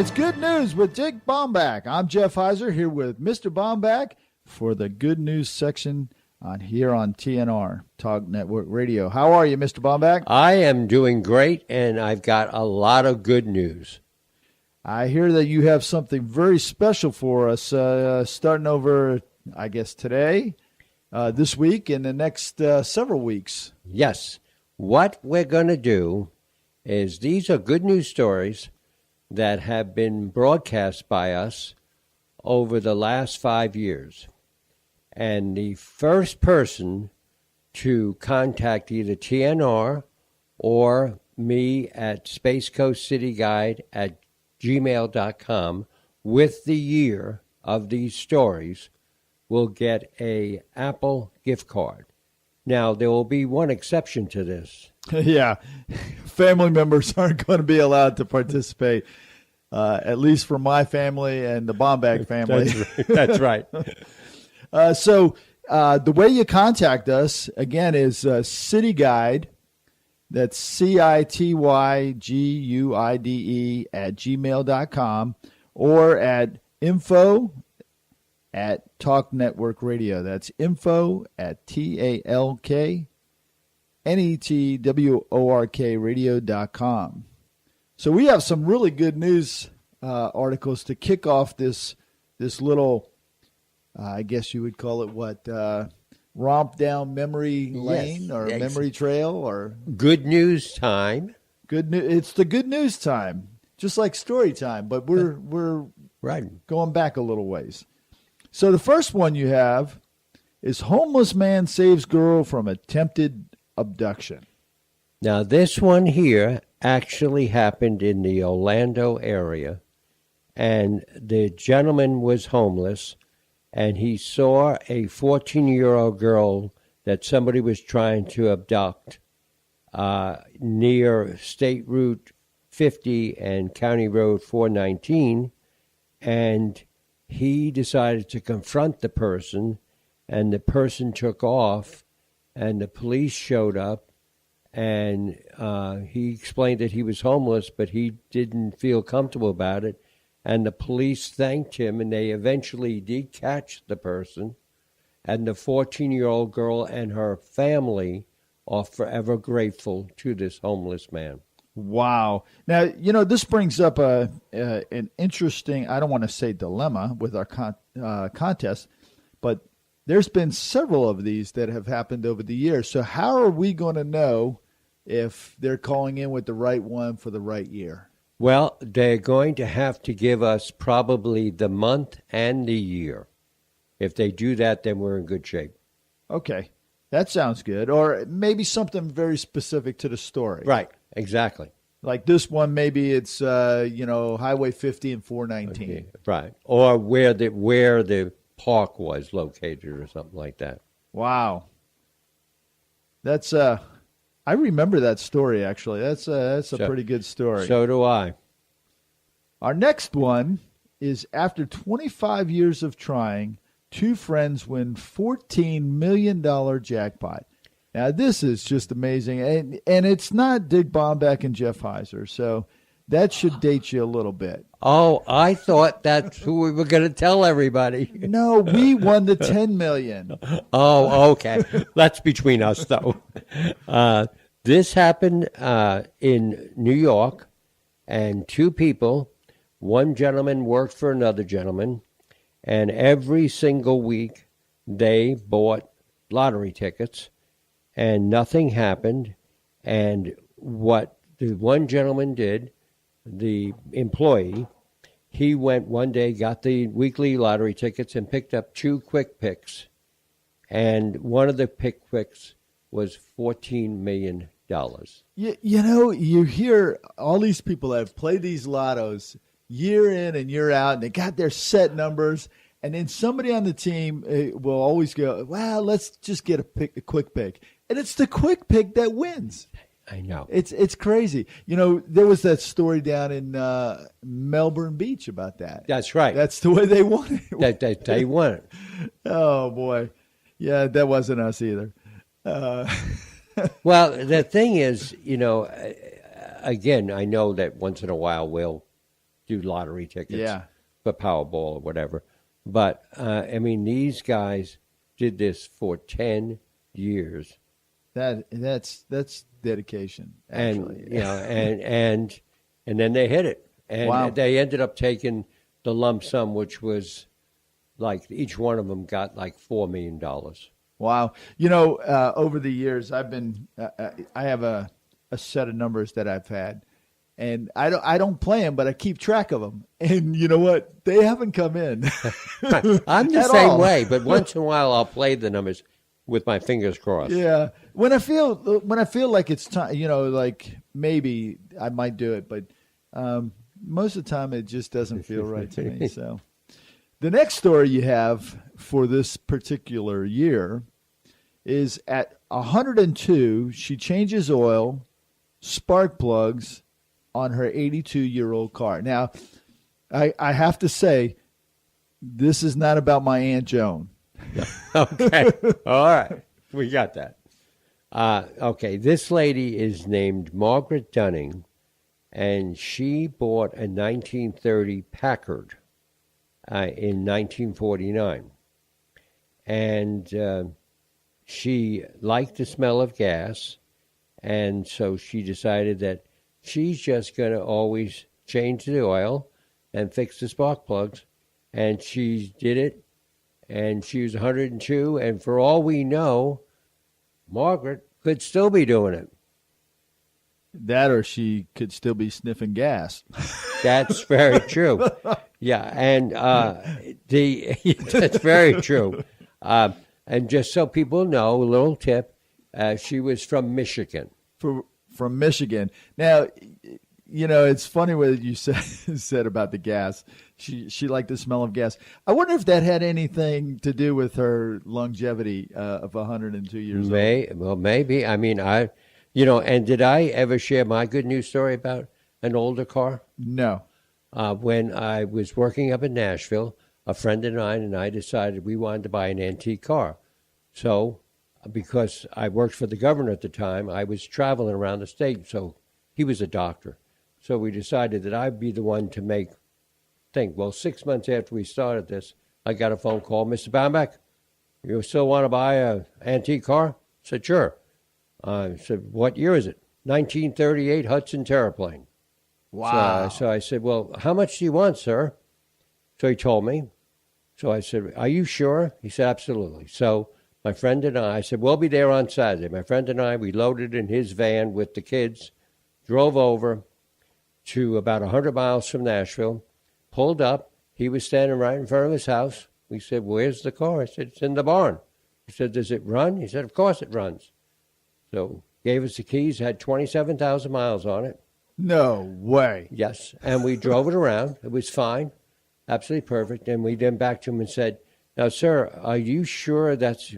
It's Good News with Dick Baumbach. I'm Jeff Heiser here with Mr. Baumbach for the Good News section here on TNR, Talk Network Radio. How are you, Mr. Baumbach? I am doing great, and I've got a lot of good news. I hear that you have something very special for us starting over, I guess, today, this week, and the next several weeks. Yes. What we're going to do is these are good news stories that have been broadcast by us over the last 5 years. And the first person to contact either TNR or me at spacecoastcityguide@gmail.com with the year of these stories will get a Apple gift card. Now, there will be one exception to this. Yeah, family members aren't going to be allowed to participate, at least for my family and the Baumbach family. That's right. So the way you contact us, again, is City Guide. That's CITYGUIDE @gmail.com or at info@Talk Network Radio. That's info@TALKNETWORK radio.com. So we have some really good news articles to kick off this little, I guess you would call it romp down memory lane or memory trail or good news time. It's the good news time, just like story time, but we're right going back a little ways. So the first one you have is homeless man saves girl from attempted abduction. Now, this one here actually happened in the Orlando area, and the gentleman was homeless, and he saw a 14-year-old girl that somebody was trying to abduct near State Route 50 and County Road 419, and he decided to confront the person, and the person took off, and the police showed up, and he explained that he was homeless, but he didn't feel comfortable about it, and the police thanked him, and they eventually did catch the person, and the 14-year-old girl and her family are forever grateful to this homeless man. Wow. Now, this brings up an interesting, I don't want to say dilemma with our contest, but there's been several of these that have happened over the years. So how are we going to know if they're calling in with the right one for the right year? Well, they're going to have to give us probably the month and the year. If they do that, then we're in good shape. Okay. That sounds good. Or maybe something very specific to the story. Right. Exactly. Like this one, maybe it's Highway 50 and 419. Okay, right. Or where the park was located or something like that. Wow. That's I remember that story actually. That's a pretty good story. So do I. Our next one is after 25 years of trying, two friends win $14 million jackpot. Now, this is just amazing, and it's not Dick Baumbach and Jeff Heiser, so that should date you a little bit. Oh, I thought that's who we were going to tell everybody. No, we won the $10 million. Oh, okay. That's between us, though. This happened in New York, and two people, one gentleman worked for another gentleman, and every single week they bought lottery tickets. And nothing happened. And what the one gentleman did, the employee, he went one day, got the weekly lottery tickets, and picked up two quick picks. And one of the pick picks was $14 million. You hear all these people that have played these lottos year in and year out, and they got their set numbers. And then somebody on the team will always go, well, let's just get a quick pick. And it's the quick pick that wins. I know. It's crazy. There was that story down in Melbourne Beach about that. That's right. That's the way they won it. They won it. Oh, boy. Yeah, that wasn't us either. Well, the thing is, again, I know that once in a while we'll do lottery tickets Yeah. for Powerball or whatever. But, I mean, these guys did this for 10 years. That's dedication, actually. And, you know, and then they hit it. And Wow. they ended up taking the lump sum, which was like each one of them got like $4 million. Wow. You know, over the years, I've been, I have a set of numbers that I've had, and I don't play them, but I keep track of them. And you know what? They haven't come in. I'm the At same all. way, but once in a while I'll play the numbers with my fingers crossed. Yeah. When I feel like it's time, you know, like maybe I might do it, but most of the time it just doesn't feel right to me. So the next story you have for this particular year is at 102, she changes oil, spark plugs on her 82-year-old car. Now, I have to say, this is not about my Aunt Joan. Okay. All right. We got that. Okay. This lady is named Margaret Dunning, and she bought a 1930 Packard in 1949. And she liked the smell of gas, and so she decided that she's just going to always change the oil and fix the spark plugs. And she did it, and she was 102, and for all we know, Margaret could still be doing it. That or she could still be sniffing gas. That's very true. Yeah, and that's very true. And just so people know, a little tip, she was from Michigan. From Michigan. Now, you know, it's funny what you said about the gas. She liked the smell of gas. I wonder if that had anything to do with her longevity of 102 years old. Well, maybe. I mean, and did I ever share my good news story about an older car? No. When I was working up in Nashville, a friend of mine and I decided we wanted to buy an antique car. So, because I worked for the governor at the time, I was traveling around the state. So he was a doctor. So we decided that I'd be the one to think. Well, 6 months after we started this, I got a phone call. Mr. Baumbach, you still want to buy an antique car? I said, sure. I said, what year is it? 1938 Hudson Terraplane. Wow. So I said, well, how much do you want, sir? So he told me. So I said, are you sure? He said, absolutely. So my friend and I said, we'll be there on Saturday. My friend and I, we loaded in his van with the kids, drove over to about 100 miles from Nashville, pulled up. He was standing right in front of his house. We said, where's the car? I said, it's in the barn. He said, does it run? He said, of course it runs. So gave us the keys, had 27,000 miles on it. No way. Yes, and we drove it around. It was fine, absolutely perfect. And we then back to him and said, now, sir, are you sure that's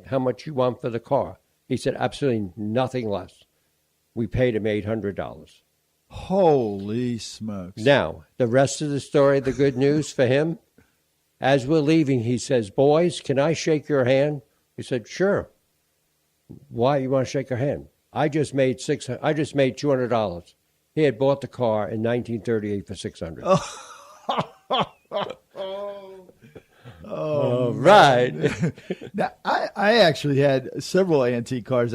how much you want for the car? He said, absolutely nothing less. We paid him $800. Holy smokes. Now, the rest of the story, the good news for him, as we're leaving, he says, boys, can I shake your hand? We said, sure. Why you want to shake her hand? I just made $200. He had bought the car in 1938 for $600. Oh, right. Now, I actually had several antique cars.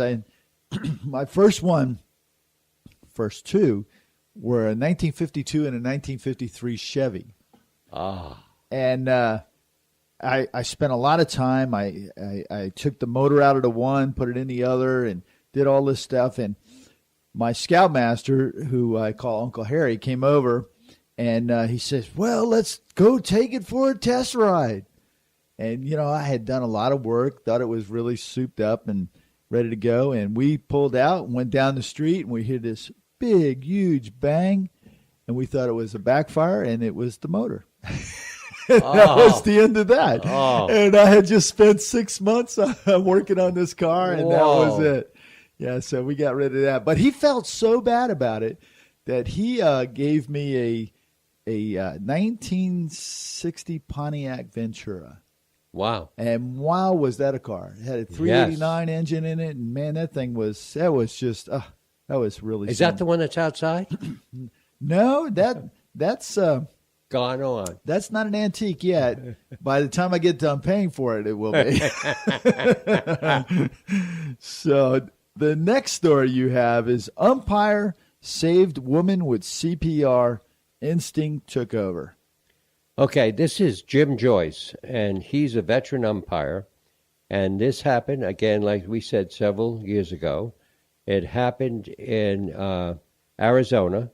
My first two were a 1952 and a 1953 Chevy. And I spent a lot of time. I took the motor out of the one, put it in the other, and did all this stuff. And my scoutmaster, who I call Uncle Harry, came over, and he says, well, let's go take it for a test ride. And, you know, I had done a lot of work, thought it was really souped up and ready to go. And we pulled out and went down the street, and we heard this big, huge bang. And we thought it was a backfire, and it was the motor. That was the end of that. Oh. And I had just spent 6 months working on this car, and that was it. Yeah, so we got rid of that. But he felt so bad about it that he gave me a 1960 Pontiac Ventura. Wow. And wow, was that a car. It had a 389 engine in it, and man, that was really Is something. that the one that's outside? No, That's Gone on. that's not an antique yet. By the time I get done paying for it, it will be. So the next story you have is umpire saved woman with CPR. Instinct took over. Okay, this is Jim Joyce, and he's a veteran umpire. And this happened, again, like we said, several years ago. It happened in Arizona.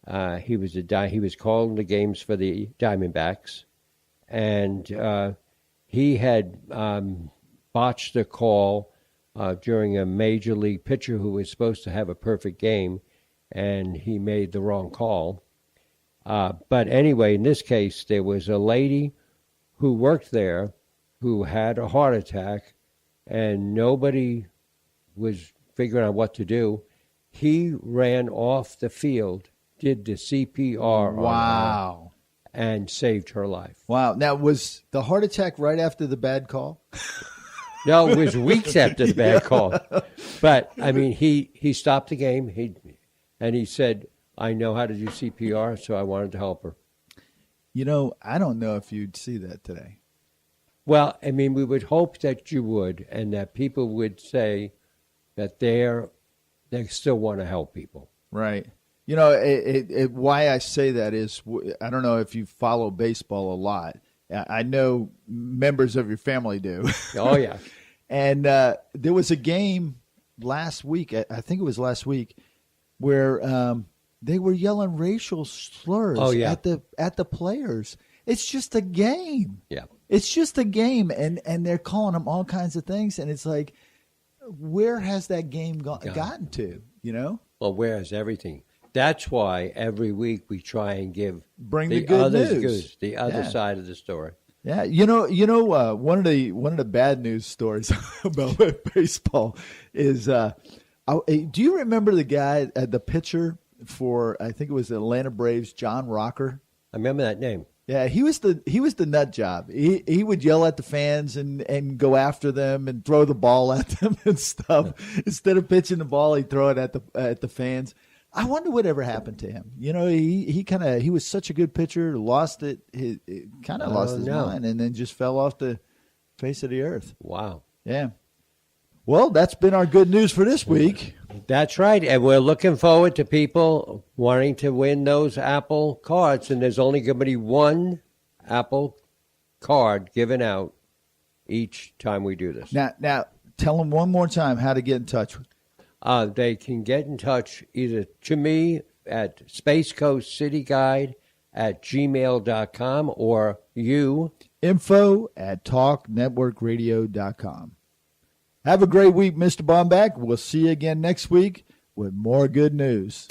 He was calling the games for the Diamondbacks, and he had botched a call during a major league pitcher who was supposed to have a perfect game, and he made the wrong call. But anyway, in this case, there was a lady who worked there who had a heart attack, and nobody was figuring out what to do. He ran off the field, did the CPR on her, and saved her life. Wow. Now, was the heart attack right after the bad call? No, it was weeks after the bad call. But, I mean, he stopped the game, and he said, I know how to do CPR, so I wanted to help her. You know, I don't know if you'd see that today. Well, I mean, we would hope that you would, and that people would say that they still want to help people. Right. You know, why I say that is, I don't know if you follow baseball a lot. I know members of your family do. Oh, yeah. And there was a game last week, I think it was last week, where they were yelling racial slurs at the players. It's just a game. Yeah. It's just a game, and they're calling them all kinds of things, and it's like, where has that game gotten to, you know? Well, where is everything? That's why every week we try and bring the good news, the other side of the story. Yeah, you know, one of the bad news stories about baseball is, do you remember the guy, the pitcher for, I think it was the Atlanta Braves, John Rocker? I remember that name. Yeah, he was the nut job. He would yell at the fans and go after them and throw the ball at them and stuff. Instead of pitching the ball, he'd throw it at the fans. I wonder whatever happened to him. You know, he was such a good pitcher, lost it. He kind of lost his mind, and then just fell off the face of the earth. Wow. Yeah. Well, that's been our good news for this week. That's right, and we're looking forward to people wanting to win those Apple cards, and there's only going to be one Apple card given out each time we do this. Now, tell them one more time how to get in touch. They can get in touch either to me at spacecoastcityguide@gmail.com or you. info@talknetworkradio.com. Have a great week, Mr. Baumbach. We'll see you again next week with more good news.